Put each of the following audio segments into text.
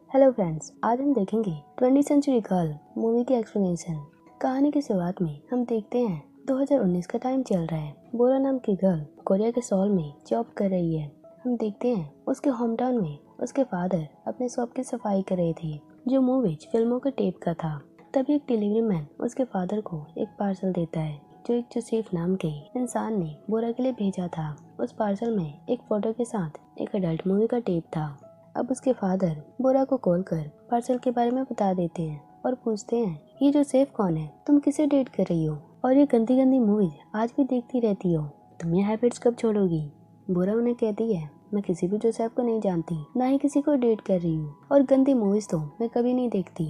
Hello friends, आज हम देखेंगे 20th सेंचुरी गर्ल मूवी की एक्सप्लेनेशन। कहानी की शुरुआत में हम देखते हैं 2019 का टाइम चल रहा है। बोरा नाम की गर्ल कोरिया के सोल में जॉब कर रही है। हम देखते हैं उसके होम टाउन में उसके फादर अपने शॉप की सफाई कर रहे थे, जो मूवीज फिल्मों के टेप का था। तभी एक डिलीवरी मैन उसके फादर को एक पार्सल देता है, जो एक जोसेफ नाम के इंसान ने बोरा के लिए भेजा था। उस पार्सल में एक फोटो के साथ एक अडल्ट मूवी का टेप था। अब उसके फादर बोरा को कॉल कर पार्सल के बारे में बता देते हैं और पूछते हैं, ये जोसेफ कौन है? तुम किसे डेट कर रही हो और ये गंदी गंदी मूवीज आज भी देखती रहती हो? तुम ये हैबिट्स कब छोड़ोगी? बोरा उन्हें कहती है, मैं किसी भी जोसेफ को नहीं जानती, ना ही किसी को डेट कर रही हूँ, और गंदी मूवीज तो मैं कभी नहीं देखती।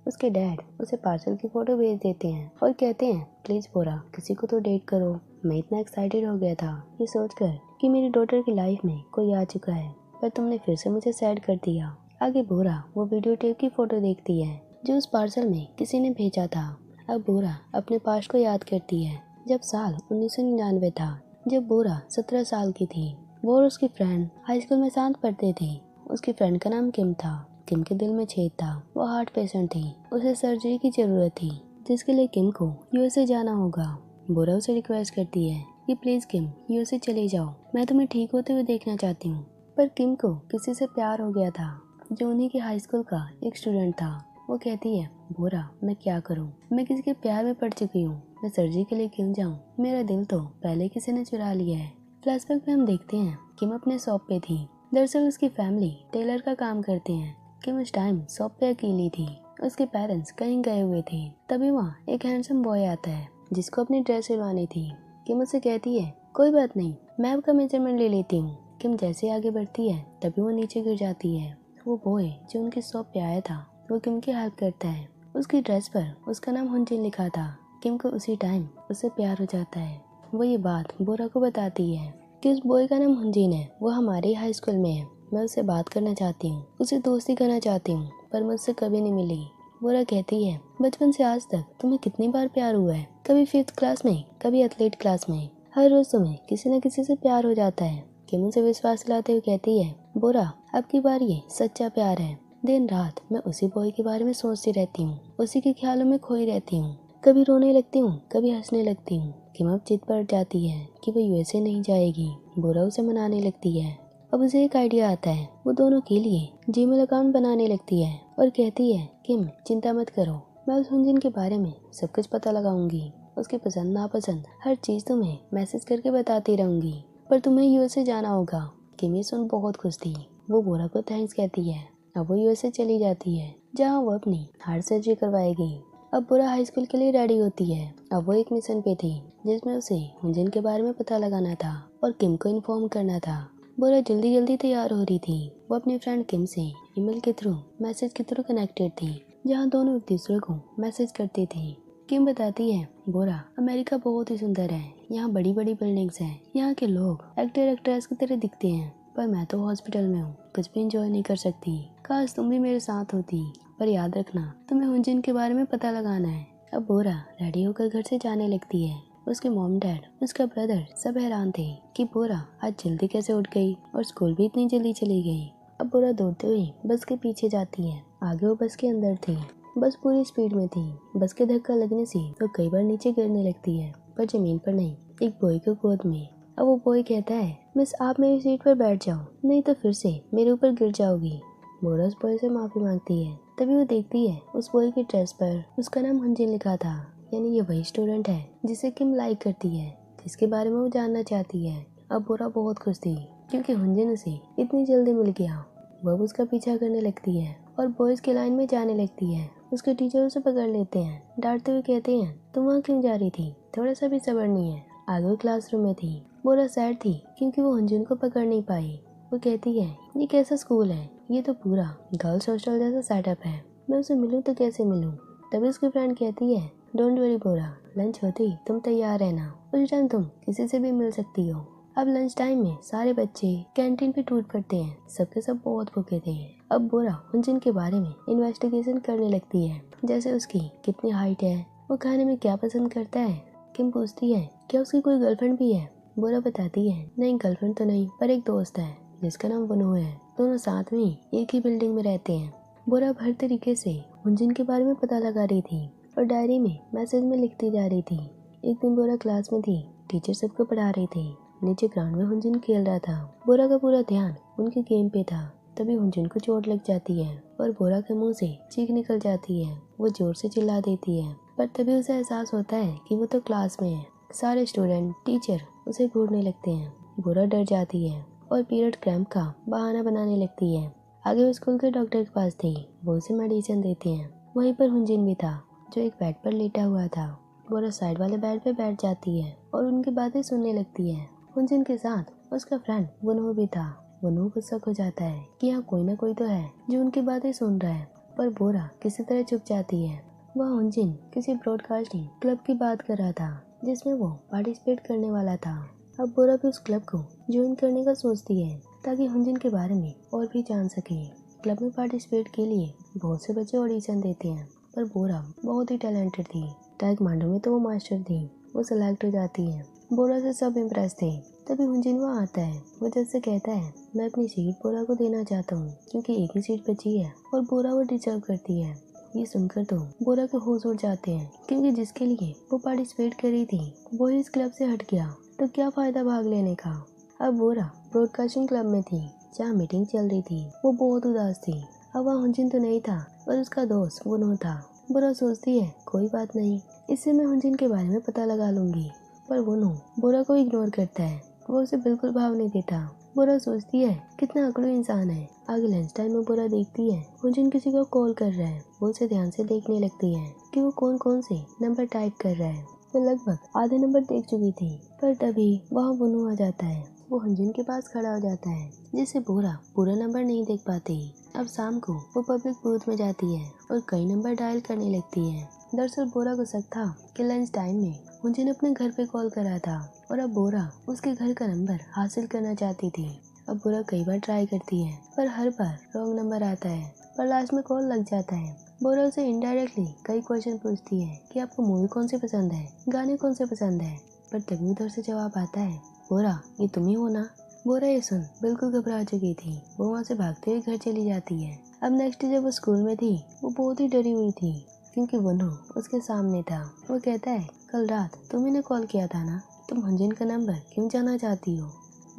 उसके डैड उसे पार्सल की फोटो भेज देते हैं और कहते हैं, प्लीज बोरा, किसी को तो डेट करो। मैं इतना एक्साइटेड हो गया था ये सोचकर कि मेरी डॉटर की लाइफ में कोई आ चुका है, पर तुमने फिर से मुझे सैड कर दिया। आगे बोरा वो वीडियो टेप की फोटो देखती है जो उस पार्सल में किसी ने भेजा था। अब बोरा अपने पास्ट को याद करती है, जब साल 1999 था, जब बोरा 17 साल की थी। वो और उसकी फ्रेंड हाई स्कूल में साथ पढ़ते थे। उसकी फ्रेंड का नाम किम था। किम के दिल में छेद था, वो हार्ट पेशेंट थी, उसे सर्जरी की जरूरत थी, जिसके लिए किम को यूएसए जाना होगा। बोरा उसे रिक्वेस्ट करती है कि प्लीज किम, यूएसए चले जाओ, मैं तुम्हें ठीक होते हुए देखना चाहती हूँ। पर किम को किसी से प्यार हो गया था, जो उन्हीं की हाई स्कूल का एक स्टूडेंट था। वो कहती है, बोरा, मैं क्या करूं? मैं किसी के प्यार में पड़ चुकी हूँ, मैं सर्जरी के लिए क्यों जाऊं? मेरा दिल तो पहले किसी ने चुरा लिया है। फ्लैशबैक में हम देखते हैं किम अपने शॉप पे थी। दरअसल उसकी फैमिली टेलर का काम करते हैं। किम उस टाइम शॉप पे अकेली थी। उसके पेरेंट्स कहीं गए हुए थे। तभी वहाँ एक हैंडसम बॉय आता है जिसको अपनी ड्रेस सिलवानी थी। किम उसे कहती है, कोई बात नहीं, मैं आपका मेजरमेंट ले लेती हूँ। किम जैसे आगे बढ़ती है तभी वो नीचे गिर जाती है। वो बॉय जो उनकी शॉप पे आया था वो किम की हेल्प करता है। उसकी ड्रेस पर उसका नाम हुनजिन लिखा था। किम को उसी टाइम उससे प्यार हो जाता है। वो ये बात बोरा को बताती है कि उस बॉय का नाम हुनजिन है, वो हमारे हाई स्कूल में है, मैं उससे बात करना चाहती हूँ, उसे दोस्ती करना चाहती हूँ, पर मुझसे कभी नहीं मिली। बोरा कहती है, बचपन से आज तक तुम्हें कितनी बार प्यार हुआ है? कभी 5th क्लास में, कभी एथलीट क्लास में, हर रोज तुम्हें किसी न किसी से प्यार हो जाता है। किम उसे विश्वास दिलाते हुए कहती है, बोरा, अब की बार ये सच्चा प्यार है। दिन रात मैं उसी बॉय के बारे में सोचती रहती हूँ, उसी के ख्यालों में खोई रहती हूँ, कभी रोने लगती हूँ, कभी हंसने लगती हूँ। किम अब जिद पड़ जाती है कि वो यूएसए नहीं जाएगी। बोरा उसे मनाने लगती है। अब उसे एक आइडिया आता है, वो दोनों के लिए जीमेल अकाउंट बनाने लगती है और कहती है, किम चिंता मत करो, मैं उस हुनजिन के बारे में सब कुछ पता लगाऊंगी, उसकी पसंद नापसंद हर चीज तुम्हें मैसेज करके बताती रहूंगी, पर तुम्हें यूएसए जाना होगा। किम ये सुन बहुत खुश थी। वो बोरा को थैंक्स कहती है। अब वो यूएसए चली जाती है, जहाँ वो अपनी हार्ट सर्जरी करवाएगी। अब बोरा हाई स्कूल के लिए रेडी होती है। अब वो एक मिशन पे थी जिसमें उसे हुनजिन के बारे में पता लगाना था और किम को इन्फॉर्म करना था। बोरा जल्दी जल्दी तैयार हो रही थी। वो अपनी फ्रेंड किम से ईमेल के थ्रू, मैसेज के थ्रू कनेक्टेड थी, जहाँ दोनों एक दूसरे को मैसेज करते थे। किम बताती है, बोरा, अमेरिका बहुत ही सुंदर है, यहाँ बड़ी बड़ी बिल्डिंग्स हैं, यहाँ के लोग एक्टर एक्ट्रेस की तरह दिखते हैं, पर मैं तो हॉस्पिटल में हूँ, कुछ भी एंजॉय नहीं कर सकती। काश तुम भी मेरे साथ होती, पर याद रखना तुम्हें हुनजिन के बारे में पता लगाना है। अब बोरा रेडी होकर घर से जाने लगती है। उसके मॉम डैड, उसका ब्रदर सब हैरान थे कि बोरा आज जल्दी कैसे उठ गई और स्कूल भी इतनी जल्दी चली गई। अब बोरा दौड़ते हुए बस के पीछे जाती है। आगे वो बस के अंदर थी। बस पूरी स्पीड में थी। बस के धक्का लगने से वो कई बार नीचे गिरने लगती है, पर जमीन पर नहीं, एक बॉय की गोद में। अब वो बॉय कहता है, मिस आप मेरी सीट पर बैठ जाओ, नहीं तो फिर से मेरे ऊपर गिर जाओगी। बोरा उस बॉय से माफी मांगती है। तभी वो देखती है उस बॉय की ड्रेस पर उसका नाम हुनजिन लिखा था, यानी ये वही स्टूडेंट है जिसे किम लाइक करती है, जिसके बारे में वो जानना चाहती है। अब बोरा बहुत खुश थी क्योंकि हुनजिन उसे इतनी जल्दी मिल गया। वह उसका पीछा करने लगती है और बॉयज की लाइन में जाने लगती है। उसके टीचर उसे पकड़ लेते हैं, डांटते हुए कहते हैं, तुम वहाँ क्यों जा रही थी? थोड़ा सा भी सब्र नहीं है। आगे वो क्लासरूम में थी। बोरा सैड थी क्योंकि वो हुनजिन को पकड़ नहीं पाई। वो कहती है, ये कैसा स्कूल है? ये तो पूरा गर्ल्स हॉस्टल जैसा सेटअप है, मैं उसे मिलूं तो कैसे मिलूं? तभी उसकी फ्रेंड कहती है, डोंट वरी बोरा, लंच होती तुम तैयार रहना, उस टाइम तुम किसी से भी मिल सकती हो। अब लंच टाइम में सारे बच्चे कैंटीन पे टूट पड़ते हैं, सबके सब बहुत भूखे थे। अब बोरा हुनजिन के बारे में इन्वेस्टिगेशन करने लगती है, जैसे उसकी कितनी हाइट है, वो खाने में क्या पसंद करता है। किम पूछती है, क्या उसकी कोई गर्लफ्रेंड भी है? बोरा बताती है, नहीं गर्लफ्रेंड तो नहीं, पर एक दोस्त है जिसका नाम वनो है, दोनों साथ में एक ही बिल्डिंग में रहते हैं। बोरा हर तरीके से हुनजिन के बारे में पता लगा रही थी और डायरी में मैसेज में लिखती जा रही थी। एक दिन बोरा क्लास में थी, टीचर सबको पढ़ा रहे थे। नीचे ग्राउंड में हुनजिन खेल रहा था। बोरा का पूरा ध्यान उनके गेम पे था। तभी हुनजिन को चोट लग जाती है और बोरा के मुंह से चीख निकल जाती है। वो जोर से चिल्ला देती है, पर तभी उसे एहसास होता है कि वो तो क्लास में है। सारे स्टूडेंट, टीचर उसे घूरने लगते हैं। बोरा डर जाती है और पीरियड क्रैम्प का बहाना बनाने लगती है। आगे वो स्कूल के डॉक्टर के पास थी। वो उसे मेडिसिन देते हैं। वहीं पर हुनजिन भी था, जो एक बेड पर लेटा हुआ था। बोरा साइड वाले बेड पे बैठ जाती है और उनकी बातें सुनने लगती है। हुनजिन के साथ उसका फ्रेंड वनू भी था। वनू गुस्सा हो जाता है कि यहाँ कोई ना कोई तो है जो उनकी बातें सुन रहा है, पर बोरा किसी तरह चुप जाती है। वह हुनजिन किसी ब्रॉडकास्टिंग क्लब की बात कर रहा था जिसमें वो पार्टिसिपेट करने वाला था। अब बोरा भी उस क्लब को ज्वाइन करने का सोचती है ताकि हुनजिन के बारे में और भी जान सके। क्लब में पार्टिसिपेट के लिए बहुत से बच्चे ऑडिशन देते हैं, पर बोरा बहुत ही टैलेंटेड थी। ताइक्वांडो में तो वो मास्टर थी। वो सेलेक्ट हो जाती है। बोरा से सब इम्प्रेस थे। तभी हुनजिन वहाँ आता है। वो जज से कहता है, मैं अपनी सीट बोरा को देना चाहता हूँ क्योंकि एक ही सीट बची है और बोरा वो डिजर्व करती है। ये सुनकर तो बोरा के होश उड़ जाते हैं क्योंकि जिसके लिए वो पार्टिसिपेट कर रही थी वो इस क्लब से हट गया, तो क्या फायदा भाग लेने का। अब बोरा ब्रॉडकास्टिंग क्लब में थी जहाँ मीटिंग चल रही थी। वो बहुत उदास थी। अब वहाँ हुनजिन तो नहीं था, पर उसका दोस्त वनू था। बोरा सोचती है, कोई बात नहीं, इससे मैं हुनजिन के बारे में पता लगा लूंगी। पर वनू बोरा को इग्नोर करता है। वो उसे बिल्कुल भाव नहीं देता। बोरा सोचती है, कितना अकड़ू इंसान है। आगे लंच टाइम में बोरा देखती है हुनजिन किसी को कॉल कर रहा है। वो उसे ध्यान से देखने लगती है कि वो कौन कौन से नंबर टाइप कर रहा है। वो लगभग आधे नंबर देख चुकी थी, पर तभी वहाँ वनू आ जाता है। वो हुनजिन के पास खड़ा हो जाता है, जिससे बोरा पूरा नंबर नहीं देख पाती। अब शाम को वो पब्लिक बूथ में जाती है और कई नंबर डायल करने लगती है। दरअसल बोरा को शक था कि लंच टाइम में हुनजिन अपने घर पे कॉल करा था और अब बोरा उसके घर का नंबर हासिल करना चाहती थी। अब बोरा कई बार ट्राई करती है, पर हर बार रॉन्ग नंबर आता है, पर लास्ट में कॉल लग जाता है। बोरा उसे इनडायरेक्टली कई क्वेश्चन पूछती है कि आपको मूवी कौन सी पसंद है, गाने कौन से पसंद है, पर तभी उधर से जवाब आता है, बोरा ये तुम ही हो ना। बोरा ये सुन बिल्कुल घबरा चुकी थी। वो वहाँ से भागते हुए घर चली जाती है। अब नेक्स्ट जब वो स्कूल में थी वो बहुत ही डरी हुई थी क्योंकि वनू उसके सामने था। वो कहता है, कल रात तुम्ही ने कॉल किया था ना, तुम हुनजिन का नंबर क्यों जाना चाहती हो।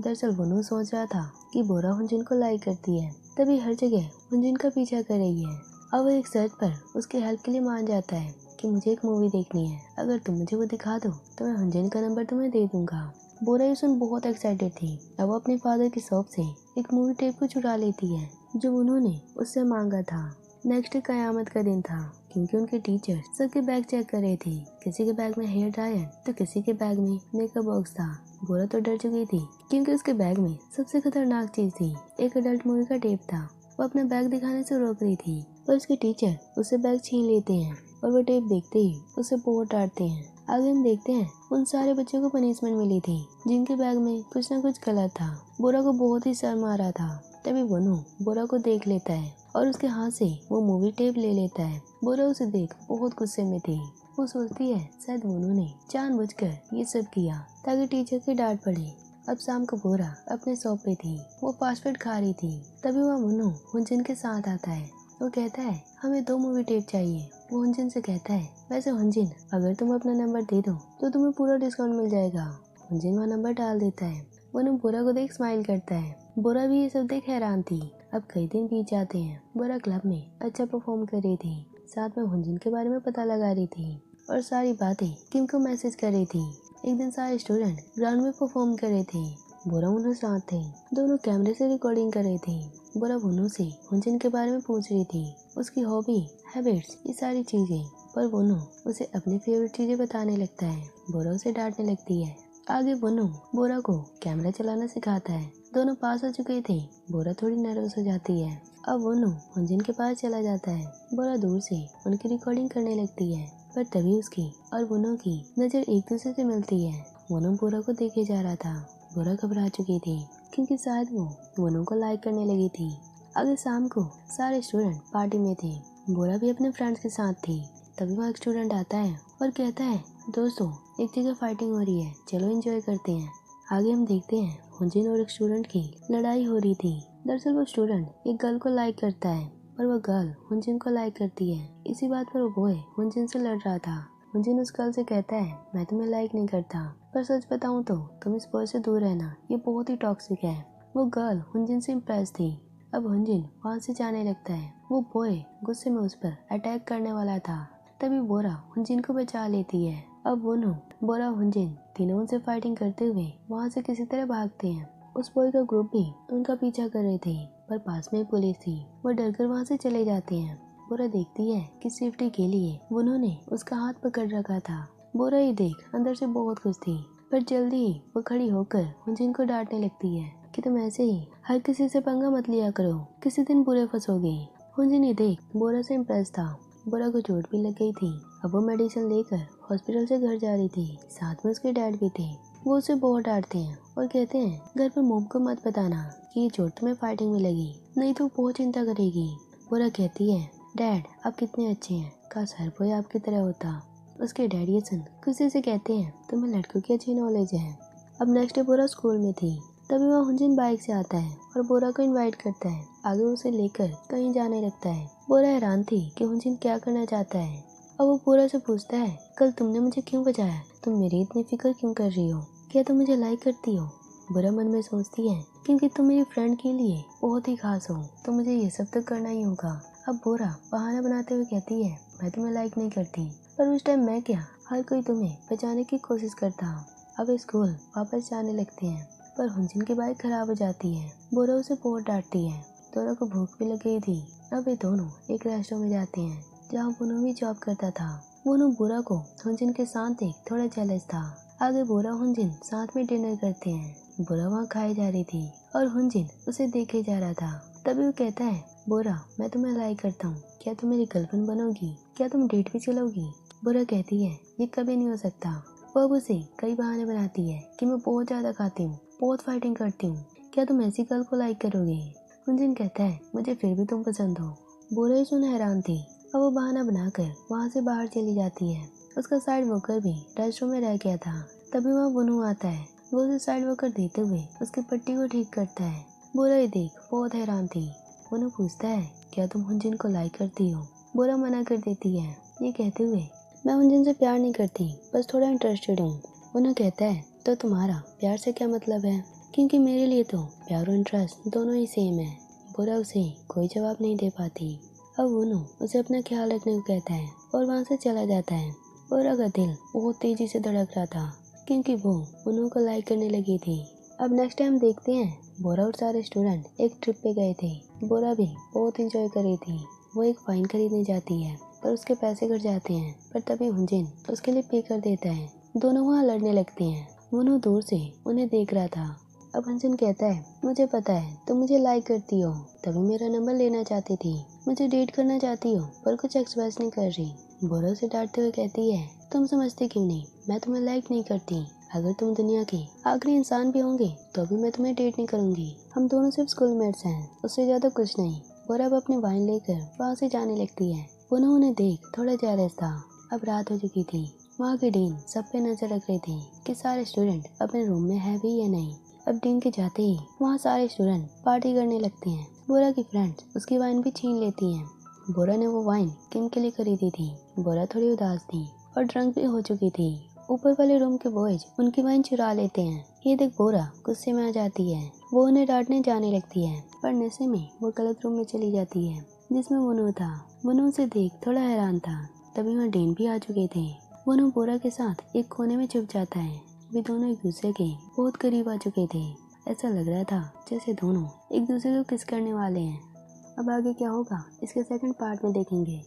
दरअसल वनू सोच रहा था कि बोरा हुनजिन को लाइक करती है, तभी हर जगह हुनजिन का पीछा कर रही है। अब वो एक शर्त पर उसके हेल्प के लिए मान जाता है कि मुझे एक मूवी देखनी है, अगर तुम मुझे वो दिखा दो तो मैं हुनजिन का नंबर तुम्हें दे दूंगा। बोरा ये सुन बहुत एक्साइटेड थी। अब वो अपने फादर की शॉप से एक मूवी टेप को चुरा लेती है जो उन्होंने उससे मांगा था। नेक्स्ट कयामत का दिन था क्योंकि उनके टीचर सबके बैग चेक कर रहे थे। किसी के बैग में हेयर ड्रायर तो किसी के बैग में मेकअप बॉक्स था। बोरा तो डर चुकी थी क्योंकि उसके बैग में सबसे खतरनाक चीज थी, एक अडल्ट मूवी का टेप था। वो अपना बैग दिखाने से रोक रही थी, पर उसके टीचर उससे बैग छीन लेते हैं और वो टेप देखते ही उसे बहुत डांटते हैं। आगे हम देखते हैं उन सारे बच्चों को पनिशमेंट मिली थी जिनके बैग में कुछ न कुछ गलत था। बोरा को बहुत ही शर्म आ रहा था। तभी वनू बोरा को देख लेता है और उसके हाथ से वो मूवी टेप ले लेता है। बोरा उसे देख बहुत गुस्से में थी। वो सोचती है शायद वनू ने जानबूझकर ये सब किया ताकि टीचर की डांट पड़े। अब शाम को बोरा अपने शॉप पे थी। वो फास्ट फूड खा रही थी। तभी वह वनू हुनजिन के साथ आता है। वो कहता है, हमें 2 मूवी टेप चाहिए। वो हुनजिन से कहता है, वैसे हुनजिन अगर तुम अपना नंबर दे दो तो तुम्हें पूरा डिस्काउंट मिल जाएगा। हुनजिन वह नंबर डाल देता है। वनू बोरा को देख स्माइल करता है। बोरा भी ये सब देख हैरान थी। अब कई दिन बीत जाते हैं। बोरा क्लब में अच्छा परफॉर्म कर रही थी, साथ में हुनजिन के बारे में पता लगा रही थी और सारी बातें किम को मैसेज कर रही थी। एक दिन सारे स्टूडेंट ग्राउंड में परफॉर्म कर रहे थे। बोरा उन्हें साथ थे। दोनों कैमरे से रिकॉर्डिंग कर रहे थे। बोरा वनू से हुनजिन के बारे में पूछ रही थी, उसकी हॉबी, हैबिट्स, ये सारी चीजें, पर वनू उसे अपनी फेवरेट चीजें बताने लगता है। बोरा उसे डांटने लगती है। आगे वनू बोरा को कैमरा चलाना सिखाता है। दोनों पास आ चुके थे। बोरा थोड़ी नर्वस हो जाती है। अब वनू हुनजिन के पास चला जाता है। बोरा दूर से उनकी रिकॉर्डिंग करने लगती है, पर तभी उसकी और वनू की नजर एक दूसरे से मिलती है। वनू बोरा को देखे जा रहा था। बोरा घबरा चुकी थी क्योंकि शायद वो वनू को लाइक करने लगी थी। अगले शाम को सारे स्टूडेंट पार्टी में थे। बोरा भी अपने फ्रेंड्स के साथ थी। तभी वहाँ एक स्टूडेंट आता है और कहता है, दोस्तों एक जगह फाइटिंग हो रही है, चलो एंजॉय करते हैं। आगे हम देखते हैं हुनजिन और एक स्टूडेंट की लड़ाई हो रही थी। दरअसल वो स्टूडेंट एक गर्ल को लाइक करता है, और वह गर्ल हुनजिन को लाइक करती है। इसी बात पर वो बॉय हुनजिन से लड़ रहा था। हुनजिन उस गर्ल से कहता है मैं तुम्हें लाइक नहीं करता, पर सच बताऊं तो तुम इस बॉय से दूर रहना, ये बहुत ही टॉक्सिक है। वो गर्ल हुनजिन से इम्प्रेस थी। अब हुनजिन वहाँ से जाने लगता है। वो बॉय गुस्से में उस पर अटैक करने वाला था, तभी बोरा हुनजिन को बचा लेती है। अब वुनु, बोरा, हुनजिन तीनों उनसे फाइटिंग करते हुए वहाँ से किसी तरह भागते हैं। उस बॉय का ग्रुप भी उनका पीछा कर रहे थे, पर पास में पुलिस थी। वो डरकर वहाँ से चले जाते हैं। बोरा देखती है कि सेफ्टी के लिए वुनु ने उसका हाथ पकड़ रखा था। बोरा ये देख अंदर से बहुत खुश थी, पर जल्दी ही वो खड़ी होकर हुनजिन को डांटने लगती है कि तुम ऐसे ही हर किसी से पंगा मत लिया करो, किसी दिन बुरे फंसोगे। हुनजिन ये देख बोरा से इम्प्रेस था। बोरा को चोट भी लग गई थी। अब वो मेडिसिन लेकर हॉस्पिटल से घर जा रही थी। साथ में उसके डैड भी थे। वो उसे बहुत डांटते हैं और कहते हैं घर पर मॉम को मत बताना कि ये चोट तुम्हें फाइटिंग में लगी, नहीं तो बहुत चिंता करेगी। बोरा कहती है डैड आप कितने अच्छे हैं, काश हर कोई आपकी तरह होता। उसके डैड ये सुन खुशी से कहते हैं तुम्हें लड़कों की अच्छी नॉलेज है। अब नेक्स्ट डे बोरा स्कूल में थी, तभी वह हुनजिन बाइक से आता है और बोरा को इनवाइट करता है। आगे उसे लेकर कहीं जाने लगता है। बोरा हैरान थी कि हुनजिन क्या करना चाहता है। अब वो बोरा से पूछता है कल तुमने मुझे क्यों बचाया, तुम मेरी इतनी फिक्र क्यों कर रही हो, क्या तुम मुझे लाइक करती हो। बोरा मन में सोचती है क्योंकि तुम मेरी फ्रेंड के लिए बहुत ही खास हो, तो मुझे ये सब तो करना ही होगा। अब बोरा बहाना बनाते हुए कहती है मैं तुम्हें लाइक नहीं करती, पर उस टाइम मैं क्या, हर कोई तुम्हें बचाने की कोशिश करता। अब स्कूल वापस जाने लगते हैं, पर हुनजिन की बाइक खराब हो जाती है। बोरा उसे बहुत डांटती है। दोनों को भूख भी लग गई थी। अब ये दोनों एक रेस्टोरेंट में जाते हैं जहाँ वुनु भी जॉब करता था। वुनु बोरा को हुनजिन के साथ देख थोड़ा जेलस था। आगे बोरा हुनजिन साथ में डिनर करते हैं। बोरा वहाँ खाई जा रही थी और हुनजिन उसे देखे जा रहा था। तभी वो कहता है बोरा मैं तुम्हें लाइक करता हूँ, क्या तुम मेरी गर्लफ्रेंड बनोगी, क्या तुम डेट भी चलोगी। बोरा कहती है ये कभी नहीं हो सकता। वो अब उसे कई बहाने बनाती है कि मैं बहुत ज्यादा खाती हूँ, बहुत फाइटिंग करती हूँ, क्या तुम ऐसी गर्ल को लाइक करोगे। हुनजिन कहता है मुझे फिर भी तुम पसंद हो। बोरा ही सुन हैरान थी। अब वो बहाना बनाकर वहाँ से बाहर चली जाती है। उसका साइड वॉकर भी रेस्टोरेंट में रह गया था। तभी वहाँ वुनु आता है। वो उसे साइड वॉकर देते हुए उसकी पट्टी को ठीक करता है। बोरा ये देख बहुत हैरान थी। वुनु पूछता है क्या तुम हुनजिन को लाइक करती हो। बोरा मना कर देती है, ये कहते हुए मैं हुनजिन से प्यार नहीं करती, बस थोड़ा इंटरेस्टेड हूँ। वुनु कहता है तो तुम्हारा प्यार से क्या मतलब है, क्योंकि मेरे लिए तो प्यार और इंटरेस्ट दोनों ही सेम है। बोरा उसे कोई जवाब नहीं दे पाती। अब वुनु उसे अपना ख्याल रखने को कहता है और वहाँ से चला जाता है। बोरा का दिल बहुत तेजी से धड़क रहा था क्योंकि वो वुनु को लाइक करने लगी थी। अब नेक्स्ट टाइम देखते हैं बोरा और सारे स्टूडेंट एक ट्रिप पे गए थे। बोरा भी बहुत इंजॉय कर रही थी। वो एक वाइन खरीदने जाती है पर उसके पैसे कट जाते हैं, पर तभी हुनजिन उसके लिए पे कर देता है। दोनों वहाँ लड़ने लगते हैं। वुनु दूर से उन्हें देख रहा था। अब हुनजिन कहता है मुझे पता है तुम मुझे लाइक करती हो, तभी मेरा नंबर लेना चाहती थी, मुझे डेट करना चाहती हो, पर कुछ एक्सप्रेस नहीं कर रही। बोरा से डांटते हुए कहती है तुम समझती क्यों नहीं, मैं तुम्हें लाइक नहीं करती। अगर तुम दुनिया के आखिरी इंसान भी होंगे तो भी मैं तुम्हें डेट नहीं करूंगी। हम दोनों सिर्फ स्कूलमेट्स हैं, उससे ज्यादा कुछ नहीं। बोरा अब अपनी वाइन लेकर वहाँ से जाने लगती है। वुनु उन्हें देख थोड़ा जेलस था। अब रात हो चुकी थी। वहाँ के डीन सब पे नजर रख रहे थे कि सारे स्टूडेंट अपने रूम में है भी या नहीं। अब डीन के जाते ही वहाँ सारे स्टूडेंट पार्टी करने लगते हैं। बोरा की फ्रेंड्स उसकी वाइन भी छीन लेती हैं। बोरा ने वो वाइन किम के लिए खरीदी थी। बोरा थोड़ी उदास थी और ड्रंक भी हो चुकी थी। ऊपर वाले रूम के बॉयज उनकी वाइन चुरा लेते हैं। ये देख बोरा गुस्से में आ जाती है। वो उन्हें डांटने जाने लगती है, पर नशे में वो गलत रूम में चली जाती है जिसमें वुनु था। वुनु उसे देख थोड़ा हैरान था। तभी वहाँ डीन भी आ चुके थे। वुनु बोरा के साथ एक कोने में छुप जाता है। वे दोनों एक दूसरे के बहुत करीब आ चुके थे। ऐसा लग रहा था जैसे दोनों एक दूसरे को किस करने वाले हैं। अब आगे क्या होगा इसके सेकंड पार्ट में देखेंगे।